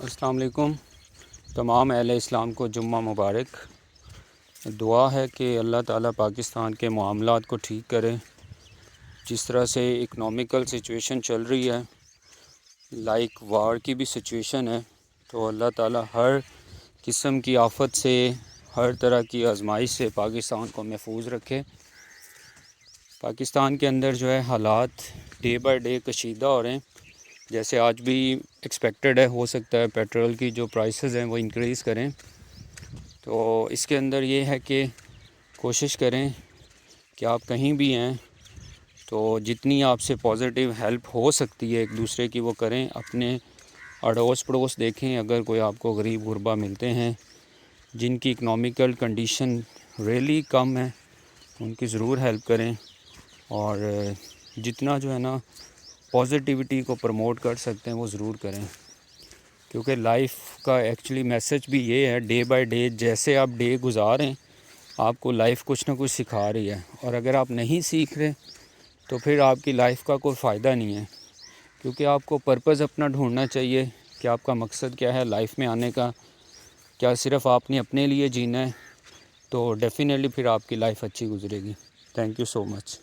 السلام علیکم تمام اہل اسلام کو جمعہ مبارک۔ دعا ہے کہ اللہ تعالیٰ پاکستان کے معاملات کو ٹھیک کرے۔ جس طرح سے اکنامیکل سچویشن چل رہی ہے، لائک وار کی بھی سچویشن ہے، تو اللہ تعالیٰ ہر قسم کی آفت سے، ہر طرح کی آزمائش سے پاکستان کو محفوظ رکھے۔ پاکستان کے اندر جو ہے حالات ڈے بائی ڈے کشیدہ ہو رہے ہیں، جیسے آج بھی ایکسپیکٹڈ ہے، ہو سکتا ہے پیٹرول کی جو پرائسز ہیں وہ انکریز کریں۔ تو اس کے اندر یہ ہے کہ کوشش کریں کہ آپ کہیں بھی ہیں تو جتنی آپ سے پازیٹیو ہیلپ ہو سکتی ہے ایک دوسرے کی وہ کریں۔ اپنے اڑوس پڑوس دیکھیں، اگر کوئی آپ کو غریب غربا ملتے ہیں جن کی اکنامیکل کنڈیشن ریئلی کم ہے، ان کی ضرور ہیلپ کریں، اور جتنا جو ہے نا پازیٹیوٹی کو پروموٹ کر سکتے ہیں وہ ضرور کریں، کیونکہ لائف کا ایکچولی میسج بھی یہ ہے، ڈے بائی ڈے جیسے آپ ڈے گزاریں آپ کو لائف کچھ نہ کچھ سکھا رہی ہے، اور اگر آپ نہیں سیکھ رہے تو پھر آپ کی لائف کا کوئی فائدہ نہیں ہے، کیونکہ آپ کو پرپز اپنا ڈھونڈنا چاہیے کہ آپ کا مقصد کیا ہے لائف میں آنے کا۔ کیا صرف آپ نے اپنے لیے جینا ہے؟ تو ڈیفینیٹلی پھر آپ کی لائف اچھی گزرے گی۔ Thank you so much.